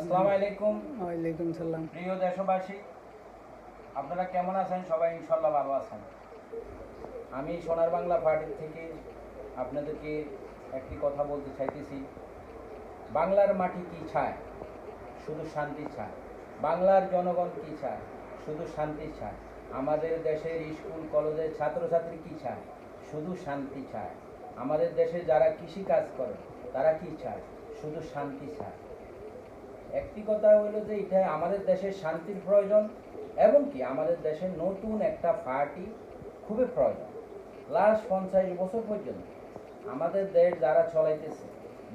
আসসালামু আলাইকুম। ওয়ালাইকুম সালাম। প্রিয় দেশবাসী, আপনারা কেমন আছেন? সবাই ইনশাল্লাহ ভালো আছেন। আমি সোনার বাংলা পার্টি থেকে আপনাদেরকে একটি কথা বলতে চাইতেছি। বাংলার মাটি কি চায়? শুধু শান্তি চায়। বাংলার জনগণ কি চায়? শুধু শান্তি চায়। আমাদের দেশের স্কুল কলেজের ছাত্রছাত্রী কি চায়? শুধু শান্তি চায়। আমাদের দেশে যারা কৃষি কাজ করে তারা কি চায়? শুধু শান্তি চায়। একটি কথা হলো যে এটা আমাদের দেশের শান্তির প্রয়োজন এবং কি আমাদের দেশের নতুন একটা পার্টি খুবই প্রয়োজন। লাস্ট 50 বছর পর্যন্ত আমাদের দেশ যারা চলাইতেছে,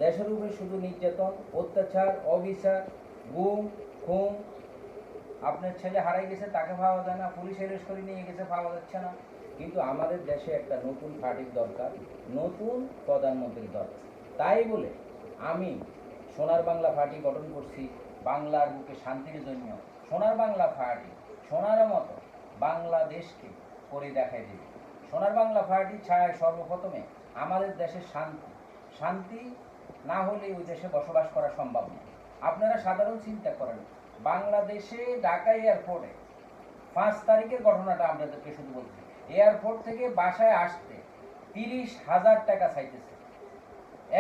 দেশের উপরে শুধু নির্যাতন, অত্যাচার, অবিচার, গুম, খুন। আপনার ছেলে হারাই গেছে, তাকে পাওয়া যায় না, পুলিশ অ্যারেস্ট করে নিয়ে গেছে, পাওয়া যাচ্ছে না। কিন্তু আমাদের দেশে একটা নতুন পার্টির দরকার, নতুন প্রধানমন্ত্রীর দরকার। তাই বলে আমি সোনার বাংলা পার্টি গঠন করছি বাংলার বুকে শান্তির জন্য। সোনার বাংলা পার্টি সোনার মতো বাংলাদেশকে করে দেখাই দেবে। সোনার বাংলা পার্টি ছায় সর্বপ্রথমে আমাদের দেশের শান্তি। শান্তি না হলে ওই দেশে বসবাস করা সম্ভব নয়। আপনারা সাধারণ চিন্তা করেন, বাংলাদেশে ঢাকা এয়ারপোর্টে 5 তারিখের ঘটনাটা আপনাদেরকে শুধু বলছি। এয়ারপোর্ট থেকে বাসায় আসতে 30,000 টাকা চাইতেছে,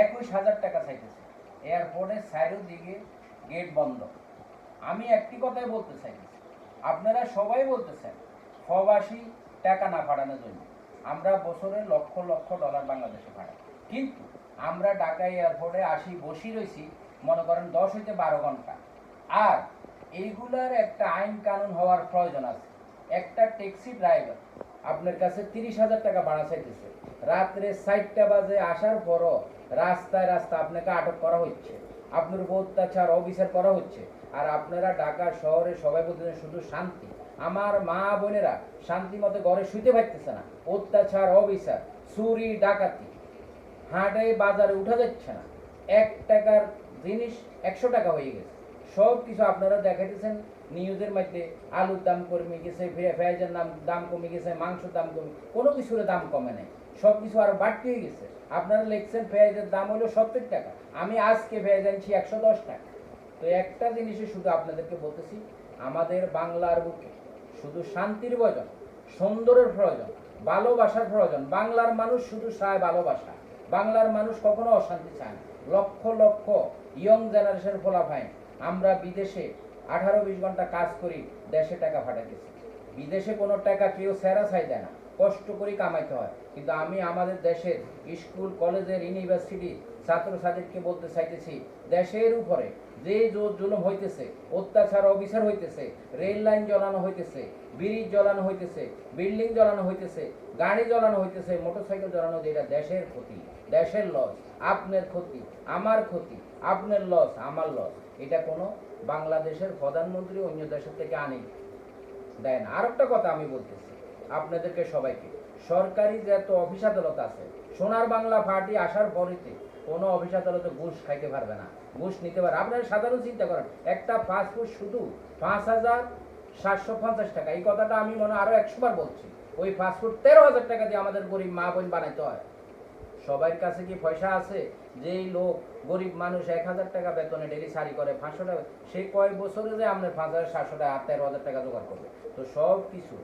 21,000 টাকা চাইতেছে। এয়ারপোর্টের চারিদিকে গেট বন্ধ। আমি একটি কথাই বলতে চাইতেছি, আপনারা সবাই বলতেছেন প্রবাসী টাকা না পাঠানোর জন্য। আমরা বছরে লক্ষ লক্ষ ডলার বাংলাদেশে পাঠাই, কিন্তু আমরা ঢাকা এয়ারপোর্টে আসি, বসি রয়েছি মনে করেন 10 হইতে 12 ঘন্টা। আর এইগুলার একটা আইন কানুন হওয়ার প্রয়োজন আছে। একটা ট্যাক্সি ড্রাইভার আপনার কাছে 30,000 টাকা ভাড়া চাইতেছে, রাত্রে 4টা বাজে আসার পরও রাস্তায় আপনাকে আটক করা হচ্ছে, আপনার উপর অত্যাচার অবিচার করা হচ্ছে। আর আপনারা ঢাকা শহরে সবাই বলতেছেন শুধু শান্তি। আমার মা বোনেরা শান্তি মতো ঘরে শুইতে পারতেছে না, অত্যাচার অবিচার, চুরি ডাকাতি, হাটে বাজারে উঠা যাচ্ছে না। 1 টাকার জিনিস 100 টাকা হয়ে গেছে। সব কিছু আপনারা দেখাইতেছেন নিউজের মধ্যে, আলুর দাম কমে গেছে, পেঁয়াজের দাম কমে গেছে, মাংসের দাম কমে, কোনো কিছুর দাম কমে নাই, সব কিছু আরো বাড়তি হয়ে গেছে। আপনারা লিখছেন পেঁয়াজের দাম হলো 70 টাকা, আমি আজকে পেঁয়াজ আনছি 110 টাকা। তো একটা জিনিসই শুধু আপনাদেরকে বলতেছি, আমাদের বাংলার বুকে শুধু শান্তির প্রয়োজন, সুন্দরের প্রয়োজন, ভালোবাসার প্রয়োজন। বাংলার মানুষ শুধু চায় ভালোবাসা। বাংলার মানুষ কখনো অশান্তি চায় না। লক্ষ লক্ষ ইয়ং জেনারেশন ফলাফাইন আমরা বিদেশে 18-20 ঘন্টা কাজ করি, দেশে টাকা পাঠাইতেছি। বিদেশে কোনো টাকা কেউ সেরা চাই দেয় না, কষ্ট করে কামাইতে হয়। কিন্তু আমি আমাদের দেশের স্কুল কলেজের ইউনিভার্সিটি ছাত্রছাত্রীকে বলতে চাইতেছি, দেশের উপরে যে জুলুম হইতেছে, অত্যাচার অবিচার হইতেছে, রেল লাইন জ্বালানো হইতেছে, ব্রিজ জ্বালানো হইতেছে, বিল্ডিং জ্বালানো হইতেছে, গাড়ি জ্বালানো হইতেছে, মোটরসাইকেল জ্বালানো, যেটা দেশের ক্ষতি, দেশের লস। আপনার ক্ষতি, আমার ক্ষতি, আপনার লস, আমার লস। এটা কোনো বাংলাদেশের প্রধানমন্ত্রী অন্য দেশের থেকে আনি দেয় না। আর একটা কথা আমি বলতেছি আপনাদেরকে সবাইকে, সরকারি যত অফিস আদালত আছে, সোনার বাংলা পার্টি আসার পরেতে কোনো অফিস আদালতে ঘুষ খাইতে পারবে না, ঘুষ নিতে পারে। আপনারা সাধারণ চিন্তা করেন, একটা পাসপোর্ট শুধু 5,750 টাকা। এই কথাটা আমি মনে আরো 100 বার বলছি। ওই পাসপোর্ট 13,000 টাকা দিয়ে আমাদের গরিব মা বোন বানাইতে হয়। সবার কাছে কি পয়সা আছে? যেই লোক গরিব মানুষ 1,000 টাকা বেতনে ডেলি সারি করে 500 টাকা, সে কয় বছরে যে আপনার 5,700 টাকা 13,000 টাকা জোগাড় করবে? তো সব কিছু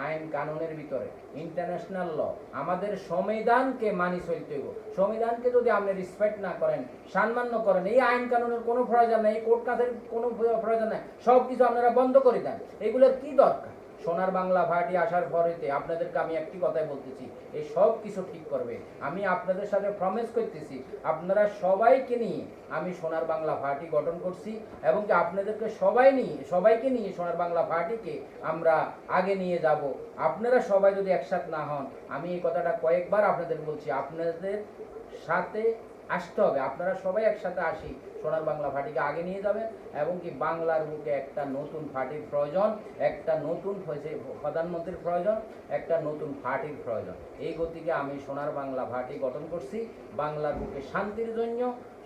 আইন কানুনের ভিতরে, ইন্টারন্যাশনাল ল, আমাদের সংবিধানকে মানি চলতে হইব। সংবিধানকে যদি আপনি রেসপেক্ট না করেন, সম্মান করেন, এই আইন কানুনের কোনো প্রয়োজন নেই, কোর্ট কাছের কোনো প্রয়োজন নেই, সব কিছু আপনারা বন্ধ করে দেন। এগুলোর কি দরকার? সোনার বাংলা পার্টি আসার পরেতে আপনাদেরকে আমি একটি কথাই বলতেছি, এই সব কিছু ঠিক করবে। আমি আপনাদের সাথে প্রমিস করতেছি, আপনারা সবাইকে নিয়ে আমি সোনার বাংলা পার্টি গঠন করছি এবং যে আপনাদেরকে সবাইকে নিয়ে সোনার বাংলা পার্টিকে আমরা আগে নিয়ে যাব। আপনারা সবাই যদি একসাথে না হন, আমি এই কথাটা কয়েকবার আপনাদের বলছি, আপনাদের সাথে আসতে হবে। আপনারা সবাই একসাথে আসি, সোনার বাংলা পার্টিকে আগে নিয়ে যাবেন এবং কি বাংলার বুকে একটা নতুন পার্টির প্রয়োজন, একটা নতুন প্রধানমন্ত্রীর প্রয়োজন, একটা নতুন পার্টির প্রয়োজন। এই গতিকে আমি সোনার বাংলা পার্টি গঠন করছি বাংলার বুকে শান্তির জন্য,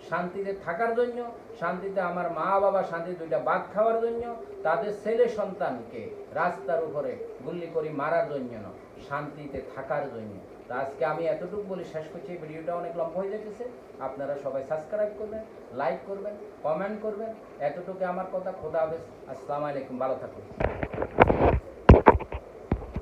শান্তিতে থাকার জন্য, শান্তিতে আমার মা বাবা শান্তিতে 2টা ভাত খাওয়ার জন্য, তাদের ছেলে সন্তানকে রাস্তার উপরে গুলি করে মারার জন্য না, শান্তিতে থাকার জন্য। তা আজকে আমি এতটুকু বলে শেষ করছি, ভিডিওটা অনেক লম্বা হয়ে যেতেছে। আপনারা সবাই সাবস্ক্রাইব করবেন, লাইক করবেন, কমেন্ট করবেন। এতটুকু আমার কথা। খোদা হাফেজ, আসসালামু আলাইকুম, ভালো থাকুন।